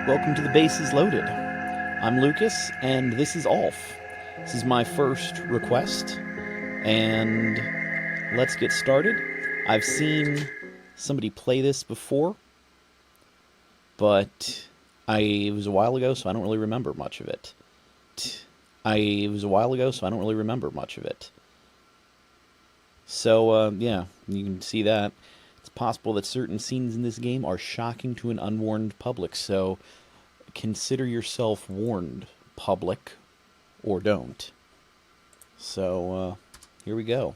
Welcome to the Bases Loaded. I'm Lucas, and this is Alf. This is my first request, and let's get started. I've seen somebody play this before, but it was a while ago, so I don't really remember much of it. So, yeah, you can see that. It's possible that certain scenes in this game are shocking to an unwarned public, so consider yourself warned, public, or don't. So, here we go.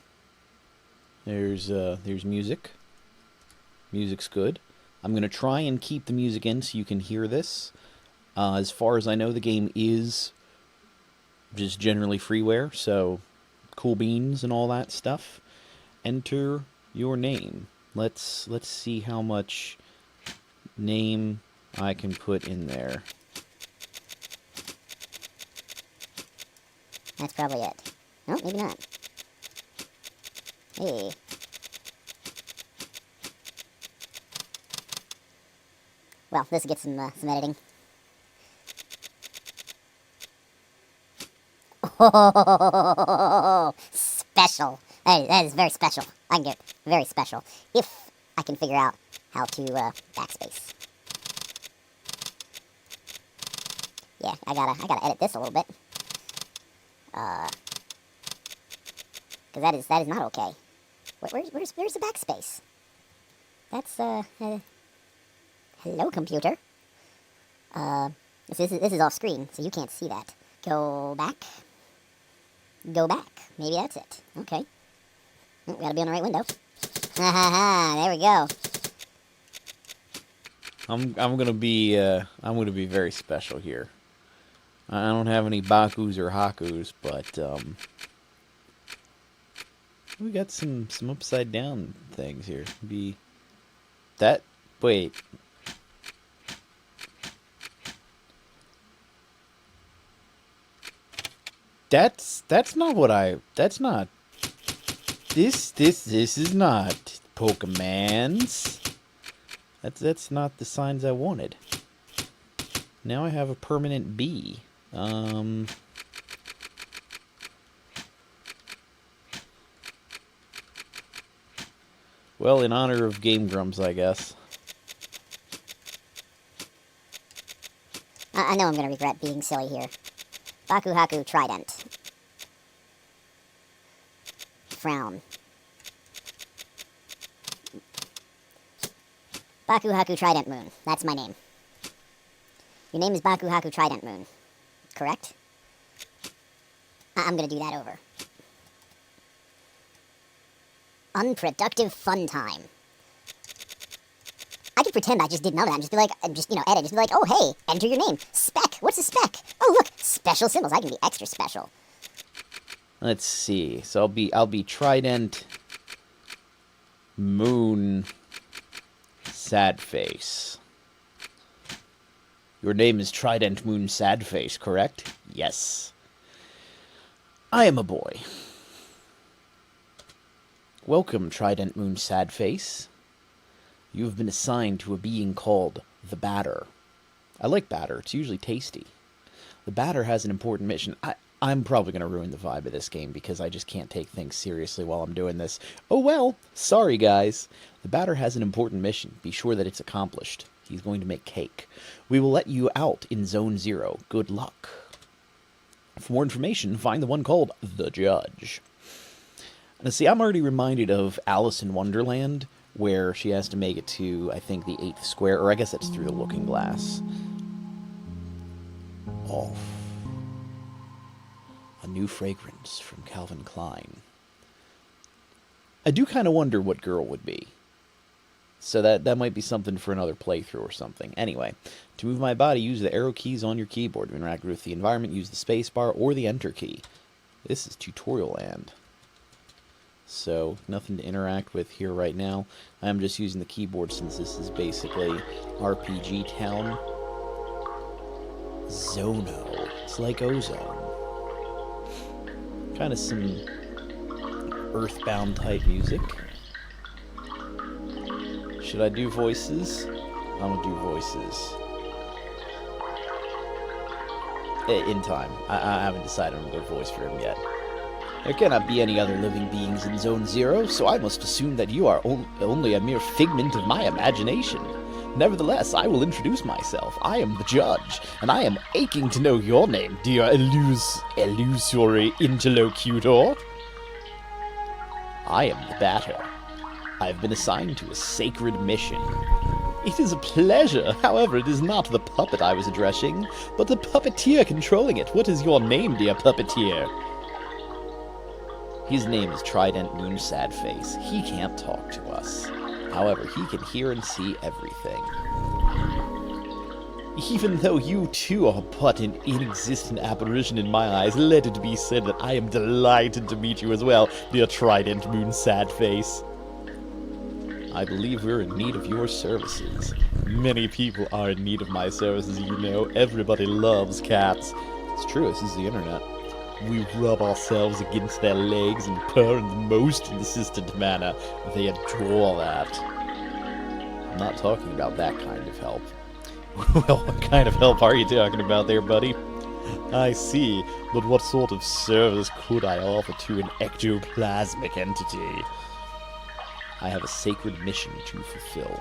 There's music. Music's good. I'm going to try and keep the music in so you can hear this. As far as I know, the game is just generally freeware, so cool beans and all that stuff. Enter your name. Let's see how much name I can put in there. That's probably it. No, maybe not. Hey. Well, this will get some editing. Oh, special. That is very special. I can get very special if I can figure out how to backspace. Yeah, I gotta edit this a little bit. Because that is not okay. Where's the backspace? That's hello, computer. This is off screen, so you can't see that. Go back. Maybe that's it. Okay. Oh, we gotta be on the right window. Ha ha ha! There we go. I'm gonna be very special here. I don't have any Bakus or Hakus, but we got some upside down things here. Wait. That's not what that's not. This is not Pokemans. That's not the signs I wanted. Now I have a permanent B. Well, in honor of Game Grumps, I guess. I know I'm gonna regret being silly here. Baku Haku Trident. Frown. Baku Haku Trident Moon. That's my name. Your name is Baku Haku Trident Moon. Correct? I'm gonna do that over. Unproductive fun time. I could pretend I just did none of that and just be like, edit, just be like, oh hey, enter your name. Spec. What's a spec? Oh look, special symbols. I can be extra special. Let's see. So I'll be Trident Moon Sad Face. Your name is Trident Moon Sad Face, correct? Yes. I am a boy. Welcome, Trident Moon Sad Face. You have been assigned to a being called the Batter. I like batter. It's usually tasty. The Batter has an important mission. I'm probably going to ruin the vibe of this game because I just can't take things seriously while I'm doing this. Oh well, sorry guys. The Batter has an important mission. Be sure that it's accomplished. He's going to make cake. We will let you out in Zone 0. Good luck. For more information, find the one called The Judge. Now see, I'm already reminded of Alice in Wonderland, where she has to make it to, I think, the 8th square, or I guess that's through the looking glass. Off. A new fragrance from Calvin Klein. I do kind of wonder what girl would be. So that might be something for another playthrough or something. Anyway, to move my body, use the arrow keys on your keyboard. To interact with the environment, use the space bar or the enter key. This is tutorial land. So, nothing to interact with here right now. I'm just using the keyboard since this is basically RPG Town. Zono. It's like Ozone. Kind of some Earthbound type music. Should I do voices? I'm gonna do voices. In time. I haven't decided on a good voice for him yet. There cannot be any other living beings in Zone Zero, so I must assume that you are only a mere figment of my imagination. Nevertheless, I will introduce myself. I am the judge, and I am aching to know your name, dear illusory interlocutor. I am the Batter. I have been assigned to a sacred mission. It is a pleasure. However, it is not the puppet I was addressing, but the puppeteer controlling it. What is your name, dear puppeteer? His name is Trident Moon Sadface. He can't talk to us. However, he can hear and see everything. Even though you too are but an inexistent apparition in my eyes, let it be said that I am delighted to meet you as well, dear Trident Moon Sadface. I believe we're in need of your services. Many people are in need of my services, you know. Everybody loves cats. It's true, this is the internet. We rub ourselves against their legs and purr in the most insistent manner. They adore that. I'm not talking about that kind of help. Well, what kind of help are you talking about there, buddy? I see, but what sort of service could I offer to an ectoplasmic entity? I have a sacred mission to fulfill.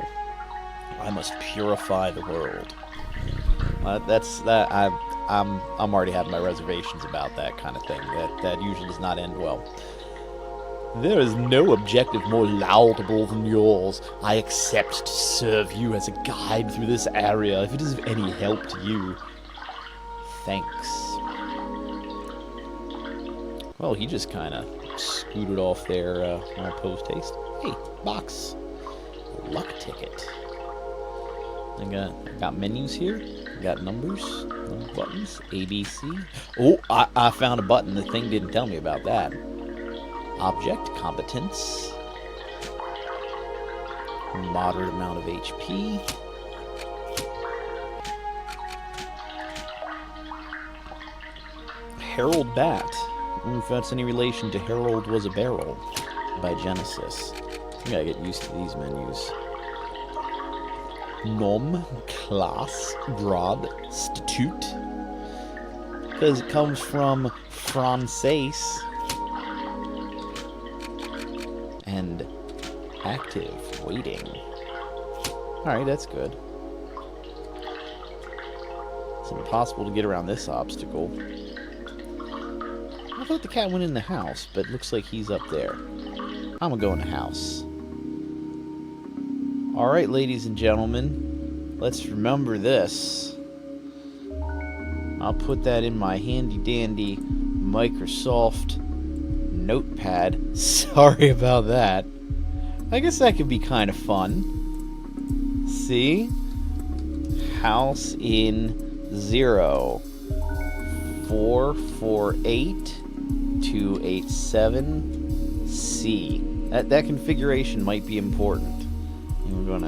I must purify the world. I'm already having my reservations about that kind of thing. That usually does not end well. There is no objective more laudable than yours. I accept to serve you as a guide through this area, if it is of any help to you. Thanks. Well, he just kind of scooted off there post-haste. Hey, box. Luck ticket. I got menus here. I got numbers, buttons, ABC. Oh, I found a button. The thing didn't tell me about that. Object, competence. Moderate amount of HP. Herald Bat. I don't know if that's any relation to Harold Was a Barrel by Genesis. I gotta get used to these menus. Nom, class, grad, statute. Because it comes from Francaise. And active, waiting. Alright, that's good. It's impossible to get around this obstacle. I thought the cat went in the house, but it looks like he's up there. I'm gonna go in the house. Alright, ladies and gentlemen, let's remember this. I'll put that in my handy-dandy Microsoft notepad. Sorry about that. I guess that could be kind of fun. See? House in 0. 448-287-C. That configuration might be important. We're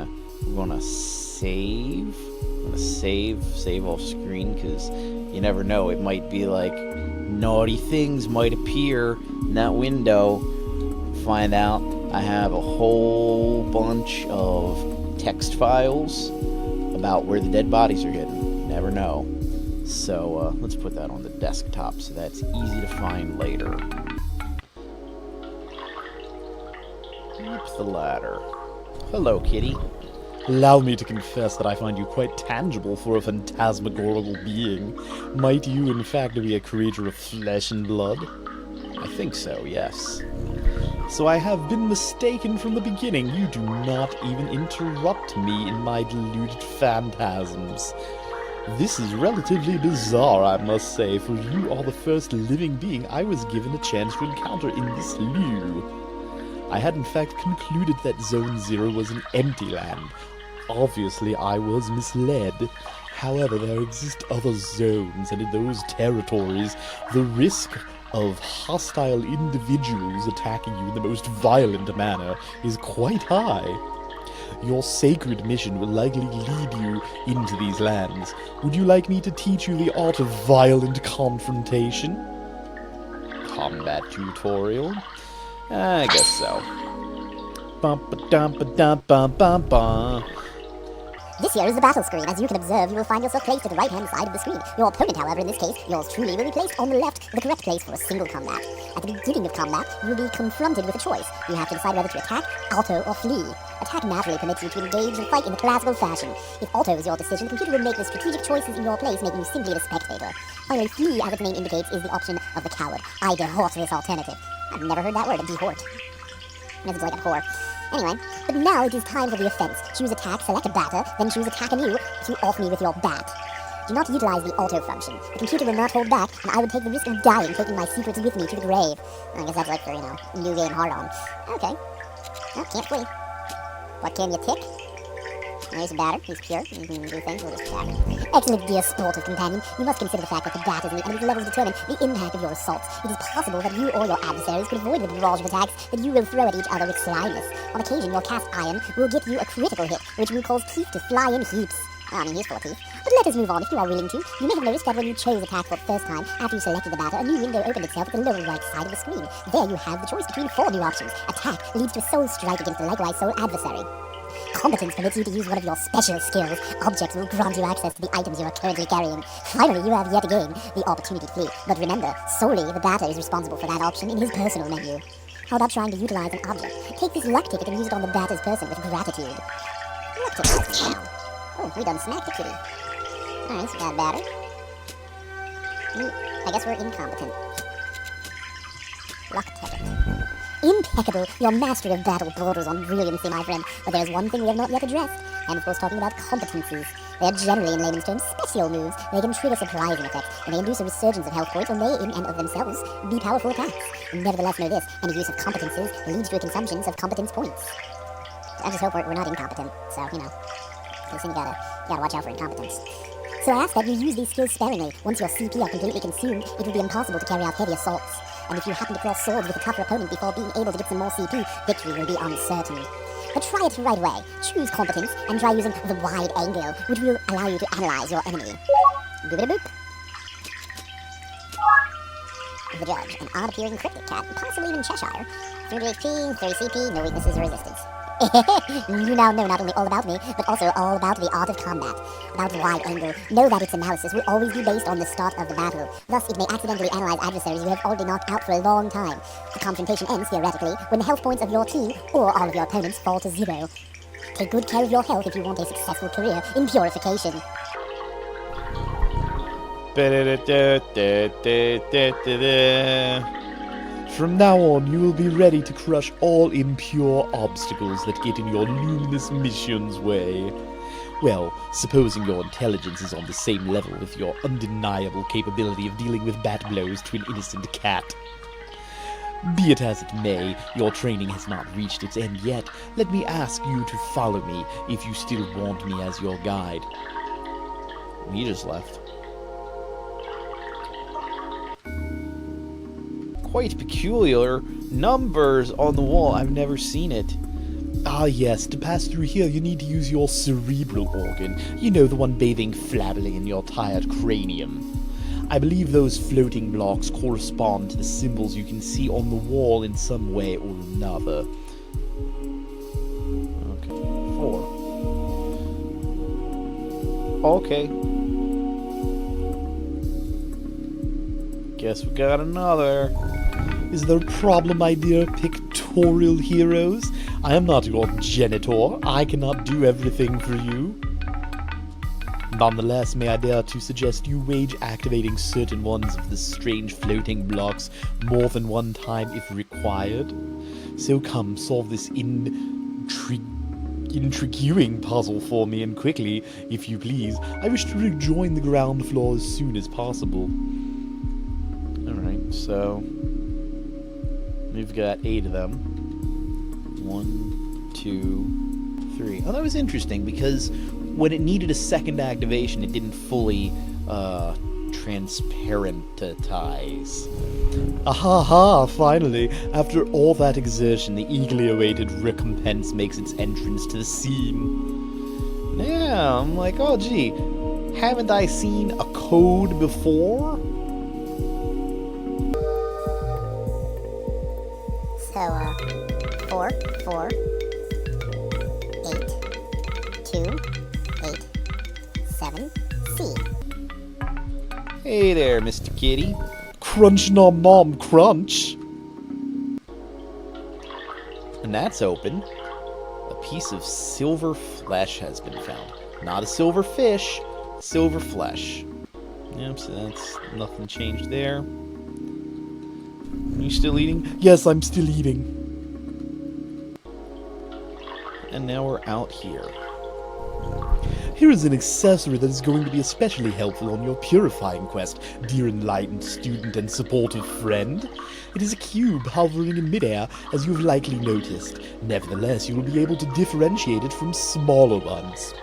gonna save. I'm gonna save off screen, because you never know. It might be like naughty things might appear in that window. Find out I have a whole bunch of text files about where the dead bodies are hidden. Never know. So let's put that on the desktop so that's easy to find later. Up the ladder. Hello, kitty. Allow me to confess that I find you quite tangible for a phantasmagorical being. Might you, in fact, be a creature of flesh and blood? I think so, yes. So I have been mistaken from the beginning. You do not even interrupt me in my deluded phantasms. This is relatively bizarre, I must say, for you are the first living being I was given a chance to encounter in this lieu. I had in fact concluded that Zone 0 was an empty land. Obviously, I was misled. However, there exist other zones, and in those territories, the risk of hostile individuals attacking you in the most violent manner is quite high. Your sacred mission will likely lead you into these lands. Would you like me to teach you the art of violent confrontation? Combat tutorial? I guess so. Bum ba dum ba dum bum bum bum. This here is the battle screen. As you can observe, you will find yourself placed at the right-hand side of the screen. Your opponent, however, in this case, yours truly, will be placed on the left, the correct place for a single combat. At the beginning of combat, you will be confronted with a choice. You have to decide whether to attack, auto, or flee. Attack naturally permits you to engage the fight in the classical fashion. If auto is your decision, the computer will make the strategic choices in your place, making you simply the spectator. Finally, flee, as its name indicates, is the option of the coward. I dehort this alternative. I've never heard that word, dehort. It's like a whore. Anyway, but now it is time for the offense. Choose attack, select a batter, then choose attack anew to off me with your bat. Do not utilize the auto function. The computer will not hold back, and I would take the risk of dying taking my secrets with me to the grave. I guess that's like for, new game hard-on. Okay. Oh, can't flee. What can you tick? There's a batter. He's pure. He can do things. We'll just attack. Excellent, dear sportive companion. You must consider the fact that the bat is in the enemy's levels determine the impact of your assaults. It is possible that you or your adversaries could avoid the barrage of attacks that you will throw at each other with slyness. On occasion, your cast iron will get you a critical hit, which will cause teeth to fly in heaps. I mean, he's full of teeth. But let us move on if you are willing to. You may have noticed that when you chose attack for the first time, after you selected the batter, a new window opened itself at the lower right side of the screen. There you have the choice between 4 new options. Attack leads to a soul strike against a likewise soul adversary. Competence permits you to use one of your special skills. Objects will grant you access to the items you are currently carrying. Finally, you have yet again the opportunity to flee. But remember, solely the batter is responsible for that option in his personal menu. How about trying to utilize an object? Take this luck ticket and use it on the batter's person with gratitude. Luck ticket down. Oh, we done smacked the kitty. Alright, so bad batter. I guess we're incompetent. Luck ticket. Impeccable! Your mastery of battle borders on brilliancy, my friend. But there's one thing we have not yet addressed, and of course talking about competencies. They are generally, in layman's terms, special moves. They can trigger surprising effects, and they induce a resurgence of health points, or may, in and of themselves, be powerful attacks. Nevertheless, know this, any use of competences leads to a consumption of competence points. I just hope we're not incompetent, so, you gotta watch out for incompetence. So I ask that you use these skills sparingly. Once your CP are completely consumed, it will be impossible to carry out heavy assaults. And if you happen to cross swords with a tougher opponent before being able to get some more CP, victory will be uncertain. But try it right away. Choose competence and try using the wide angle, which will allow you to analyze your enemy. Boop-a-boop. The judge, an odd-appearing cryptic cat, possibly even Cheshire. 300 HP, 30 CP, no weaknesses or resistance. You now know not only all about me, but also all about the art of combat. About wide angle, know that its analysis will always be based on the start of the battle. Thus, it may accidentally analyze adversaries you have already knocked out for a long time. The confrontation ends, theoretically, when the health points of your team, or all of your opponents, fall to 0. Take good care of your health if you want a successful career in purification. From now on, you will be ready to crush all impure obstacles that get in your luminous mission's way. Well, supposing your intelligence is on the same level with your undeniable capability of dealing with bat blows to an innocent cat. Be it as it may, your training has not reached its end yet. Let me ask you to follow me if you still want me as your guide. He just left. Quite peculiar numbers on the wall. I've never seen it. Ah yes, to pass through here you need to use your cerebral organ. You know, the one bathing flabbily in your tired cranium. I believe those floating blocks correspond to the symbols you can see on the wall in some way or another. Okay, 4. Okay. Guess we got another. Is there a problem, my dear pictorial heroes? I am not your genitor. I cannot do everything for you. Nonetheless, may I dare to suggest you wage activating certain ones of the strange floating blocks more than one time if required. So come, solve this intriguing puzzle for me, and quickly, if you please. I wish to rejoin the ground floor as soon as possible. Alright, so we've got 8 of them. 1, 2, 3. Oh, that was interesting, because when it needed a second activation, it didn't fully transparentize. Aha! Finally! After all that exertion, the eagerly awaited recompense makes its entrance to the scene. Yeah, I'm like, oh gee, haven't I seen a code before? So, 4, 4, 8, 2, 8, Option C. Hey there, Mr. Kitty. Crunch nom nom crunch. And that's open. A piece of silver flesh has been found. Not a silver fish, silver flesh. Yep, so that's nothing changed there. You still eating? Yes, I'm still eating. And now we're out here. Here is an accessory that is going to be especially helpful on your purifying quest, dear enlightened student and supportive friend. It is a cube hovering in midair, as you've likely noticed. Nevertheless, you will be able to differentiate it from smaller ones.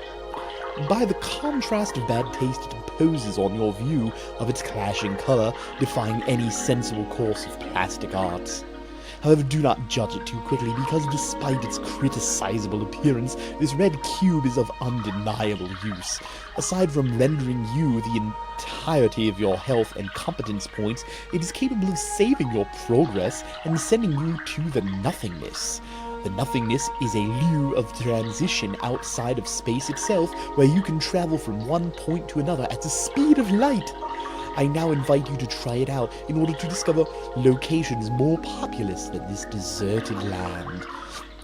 By the contrast of bad taste it imposes on your view of its clashing color, defying any sensible course of plastic arts. However, do not judge it too quickly, because despite its criticizable appearance, this red cube is of undeniable use. Aside from rendering you the entirety of your health and competence points, it is capable of saving your progress and sending you to the nothingness. The nothingness is a lieu of transition outside of space itself, where you can travel from one point to another at the speed of light. I now invite you to try it out in order to discover locations more populous than this deserted land.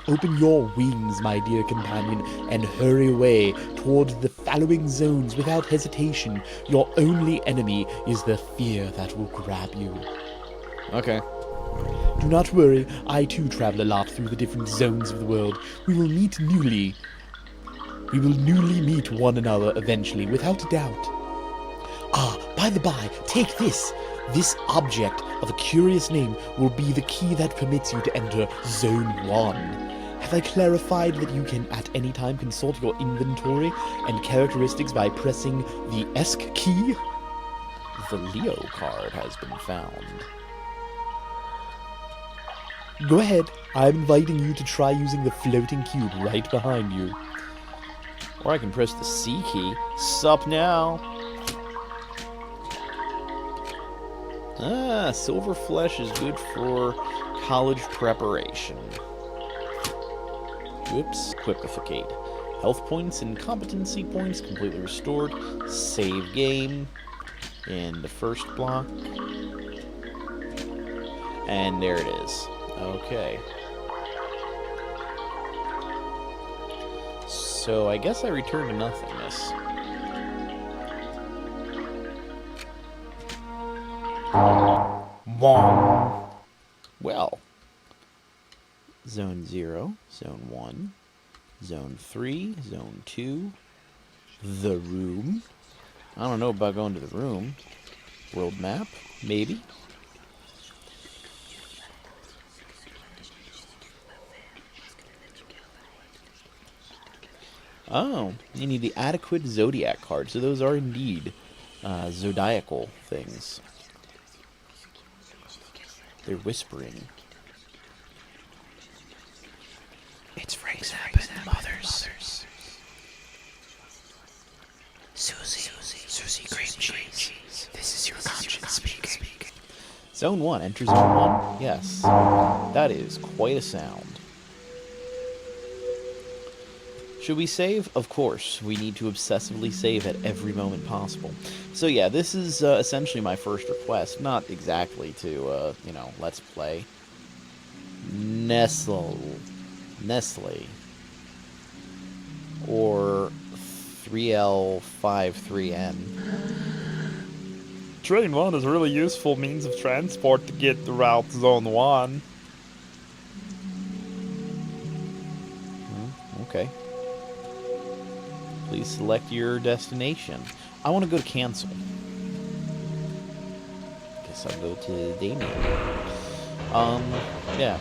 Open your wings, my dear companion, and hurry away towards the following zones without hesitation. Your only enemy is the fear that will grab you. Okay. Do not worry, I too travel a lot through the different zones of the world. We will newly meet one another eventually, without a doubt. Ah, by the by, take this. This object of a curious name will be the key that permits you to enter Zone 1. Have I clarified that you can at any time consult your inventory and characteristics by pressing the ESC key? The Leo card has been found. Go ahead. I'm inviting you to try using the floating cube right behind you. Or I can press the C key. Sup now? Ah, silver flesh is good for college preparation. Whoops, equipificate. Health points and competency points completely restored. Save game in the first block. And there it is. Okay. So I guess I return to nothingness. Well, Zone 0, Zone 1, Zone 3, Zone 2, the room. I don't know about going to the room. World map, maybe. Oh, you need the adequate zodiac card. So those are indeed zodiacal things. They're whispering. It's Frank's happen, mothers. Susie cream cheese. This is your conscience speaking. Zone 1. Enter Zone 1? Yes. That is quite a sound. Should we save? Of course. We need to obsessively save at every moment possible. So yeah, this is essentially my first request. Not exactly to, let's play. Nestle. Or 3L53N. Train 1 is a really useful means of transport to get to Route Zone 1. Okay. Please select your destination. I want to go to cancel. Guess I'll go to Damien. Yeah.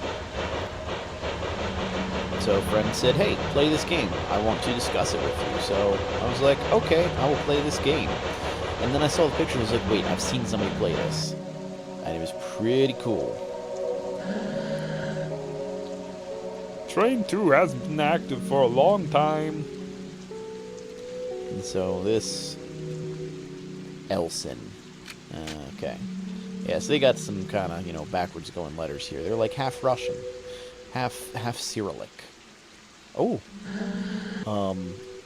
So a friend said, hey, play this game. I want to discuss it with you. So I was like, okay, I will play this game. And then I saw the picture and was like, wait, I've seen somebody play this. And it was pretty cool. Train 2 has been active for a long time. And so this... Elson. Okay. Yeah, so they got some kind of, backwards going letters here. They're like half Russian. Half Cyrillic. Oh.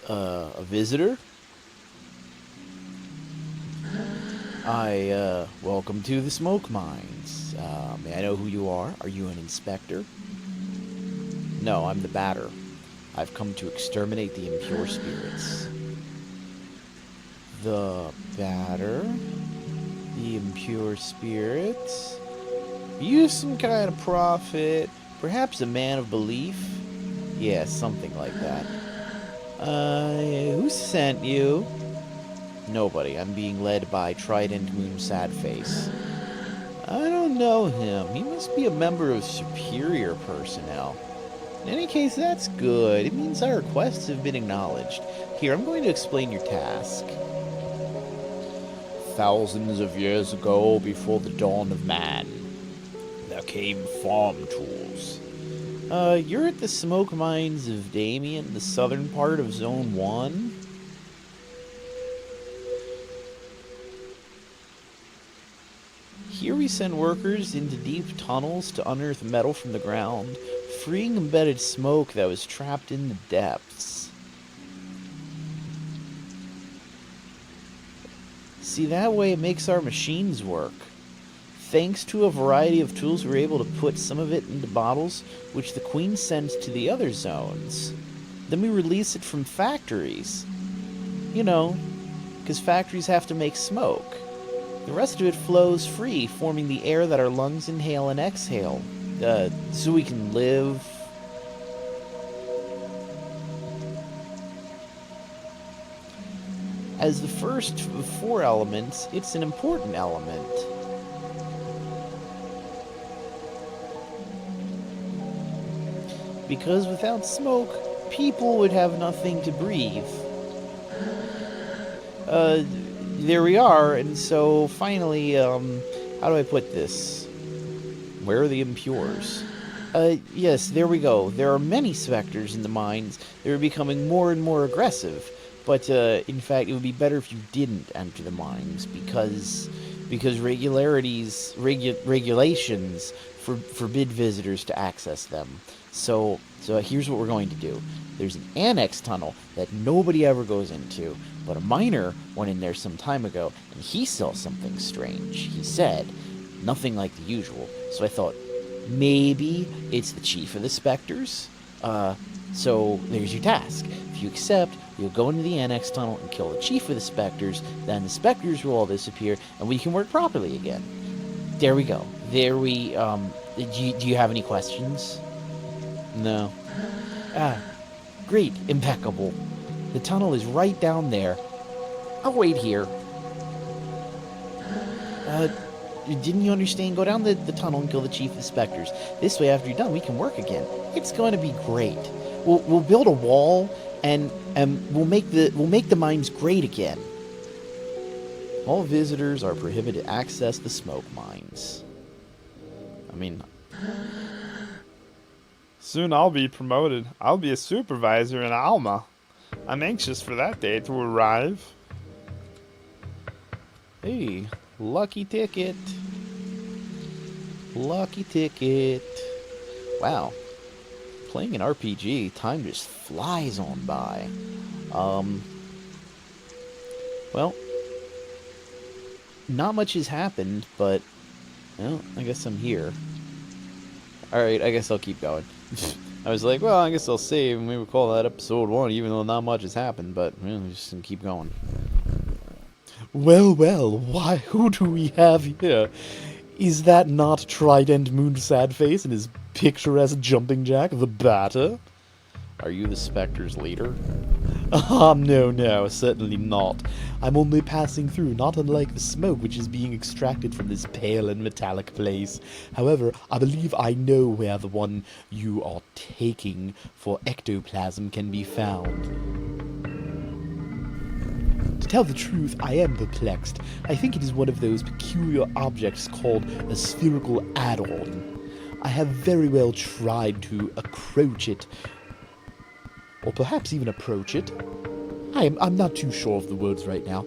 A visitor? Welcome to the smoke mines. May I know who you are? Are you an inspector? No, I'm the batter. I've come to exterminate the impure spirits. The batter? The impure spirits? Are you some kind of prophet? Perhaps a man of belief? Yeah, something like that. Who sent you? Nobody. I'm being led by Trident Moon Sadface. I don't know him. He must be a member of superior personnel. In any case, that's good. It means our requests have been acknowledged. Here, I'm going to explain your task. Thousands of years ago, before the dawn of man, there came farm tools. You're at the smoke mines of Damien, the southern part of Zone 1? Here we send workers into deep tunnels to unearth metal from the ground, freeing embedded smoke that was trapped in the depths. See, that way it makes our machines work. Thanks to a variety of tools, we're able to put some of it into bottles, which the Queen sends to the other zones. Then we release it from factories. You know, because factories have to make smoke. The rest of it flows free, forming the air that our lungs inhale and exhale, so we can live. As the first of 4 elements, it's an important element. Because without smoke, people would have nothing to breathe. There we are, and so finally, how do I put this? Where are the impures? Yes, there we go. There are many specters in the mines. They're becoming more and more aggressive. But, in fact, it would be better if you didn't enter the mines, because regulations forbid visitors to access them. So here's what we're going to do. There's an annex tunnel that nobody ever goes into, but a miner went in there some time ago, and he saw something strange. He said, nothing like the usual. So I thought, maybe it's the chief of the specters? So there's your task. If you accept, you'll go into the annex tunnel and kill the chief of the specters, then the specters will all disappear, and we can work properly again. There we go. There we, do you have any questions? No. Great. Impeccable. The tunnel is right down there. I'll wait here. Didn't you understand? Go down the tunnel and kill the chief of the specters. This way, after you're done, we can work again. It's going to be great. We'll build a wall, and we'll make the mines great again. All visitors are prohibited to access the smoke mines. I mean, Soon I'll be promoted. I'll be a supervisor in Alma. I'm anxious for that day to arrive. hey, lucky ticket. Lucky ticket. Wow. Playing an RPG, time just flies on by. Well, not much has happened, but, well, I guess I'm here. Alright, I guess I'll keep going. I was like, well, I guess I'll save, and we would call that episode 1, even though not much has happened, but, well, I'm just gonna keep going. Well, why, who do we have here? Is that not Trident Moon Sadface and his picturesque jumping jack, the Batter? Are you the Spectre's leader? No, certainly not. I'm only passing through, not unlike the smoke which is being extracted from this pale and metallic place. However, I believe I know where the one you are taking for ectoplasm can be found. To tell the truth, I am perplexed. I think it is one of those peculiar objects called a spherical add-on. I have very well tried to accroach it, or perhaps even approach it. I'm not too sure of the words right now,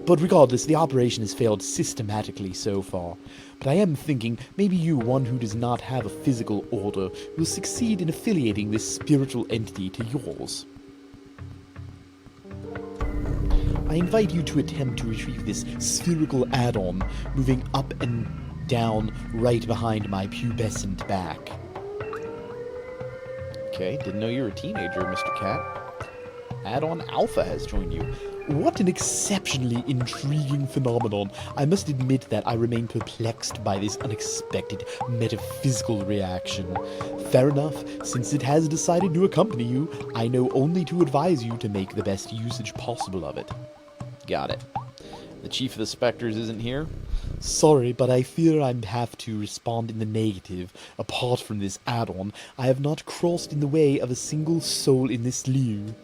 but regardless, the operation has failed systematically so far. But I am thinking maybe you, one who does not have a physical order, will succeed in affiliating this spiritual entity to yours. I invite you to attempt to retrieve this spherical add-on, moving up and down right behind my pubescent back. Okay, didn't know you were a teenager, Mr. Cat. Add-on Alpha has joined you. What an exceptionally intriguing phenomenon. I must admit that I remain perplexed by this unexpected metaphysical reaction. Fair enough, since it has decided to accompany you, I know only to advise you to make the best usage possible of it. Got it. The Chief of the Spectres isn't here? Sorry, but I fear I have to respond in the negative. Apart from this add-on, I have not crossed in the way of a single soul in this lieu.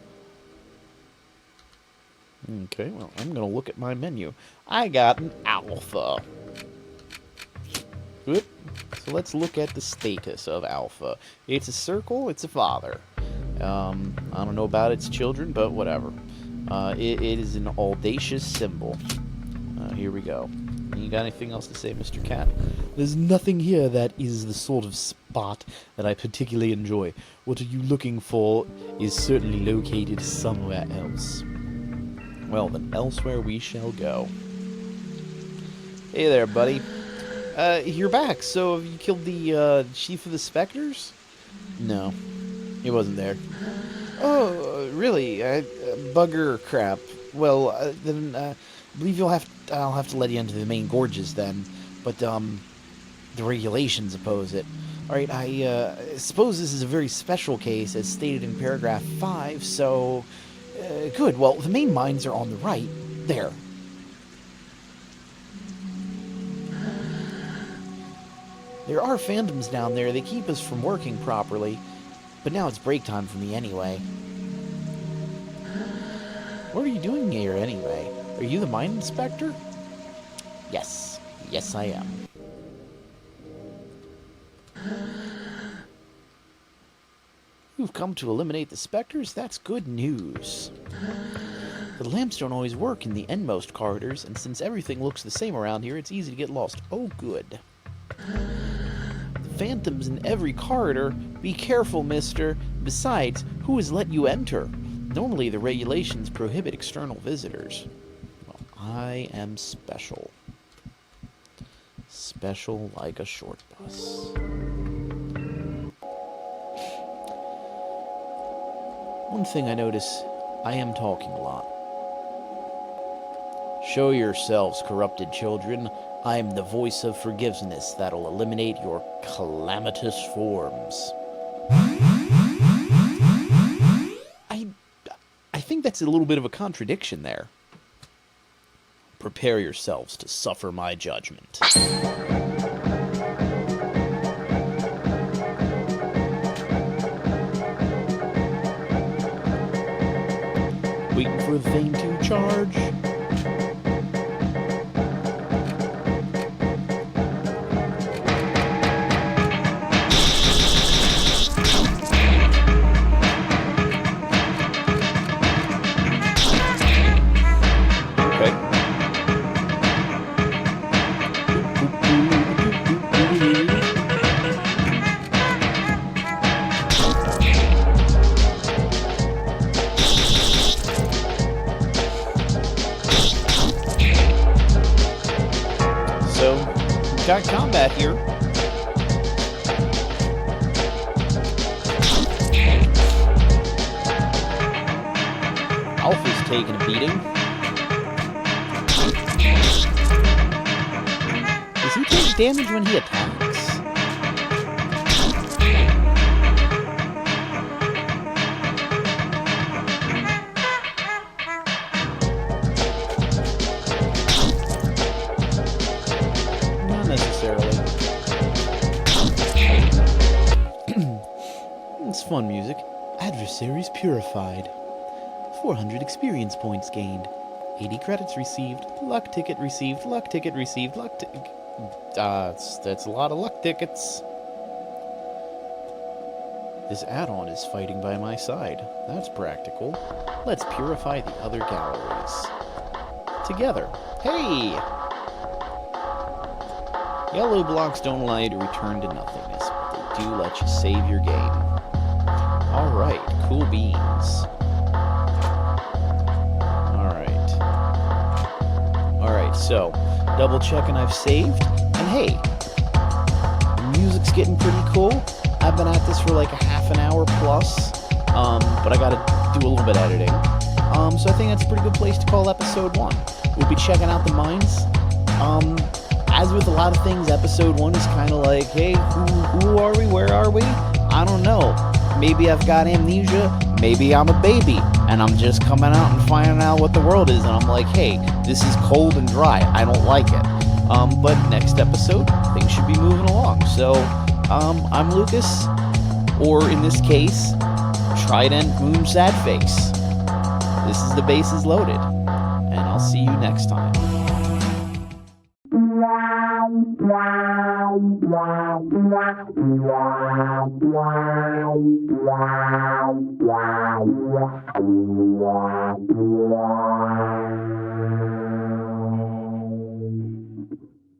Okay, well, I'm going to look at my menu. I got an Alpha. Good. So let's look at the status of Alpha. It's a circle, it's a father. I don't know about its children, but whatever. It is an audacious symbol. Here we go. You got anything else to say, Mr. Cat? There's nothing here that is the sort of spot that I particularly enjoy. What are you looking for is certainly located somewhere else. Well, then elsewhere we shall go. Hey there, buddy. You're back. So have you killed the Chief of the Spectres? No, he wasn't there. Oh, really? Bugger crap. Well, then I believe I'll have to let you into the main gorges then. But the regulations oppose it. All right, I suppose this is a very special case, as stated in paragraph 5. So. Good. Well, the main mines are on the right. There. There are phantoms down there. They keep us from working properly. But now it's break time for me anyway. What are you doing here anyway? Are you the mine inspector? Yes. Yes, I am. You've come to eliminate the specters? That's good news. The lamps don't always work in the endmost corridors, and since everything looks the same around here, it's easy to get lost. Oh, good. The phantoms in every corridor. Be careful, mister. Besides, who has let you enter? Normally, the regulations prohibit external visitors. Well, I am special. Special like a short bus. One thing I notice, I am talking a lot. Show yourselves, corrupted children. I am the voice of forgiveness that'll eliminate your calamitous forms. I think that's a little bit of a contradiction there. Prepare yourselves to suffer my judgment. Waiting for the thing to charge. Got combat here. Alpha's taking a beating. Does he take damage when he attacks? Fun music. Adversaries purified. 400 experience points gained. 80 credits received. Luck ticket received. Luck ticket received. Luck ticket. That's a lot of luck tickets. This add-on is fighting by my side. That's practical. Let's purify the other galleries. Together. Hey! Yellow blocks don't allow you to return to nothingness, but they do let you save your game. Alright, cool beans. Alright. Alright, so, double checking I've saved, and hey, the music's getting pretty cool. I've been at this for like a half an hour plus, but I gotta do a little bit of editing. So I think that's a pretty good place to call episode 1. We'll be checking out the mines. As with a lot of things, episode 1 is kind of like, hey, who are we? Where are we? I don't know. Maybe I've got amnesia. Maybe I'm a baby, and I'm just coming out and finding out what the world is, and I'm like, hey, this is cold and dry. I don't like it. But next episode, things should be moving along. So, I'm Lucas, or in this case, Trident Moon Sadface. This is The Bases Loaded, and I'll see you next time. Wow.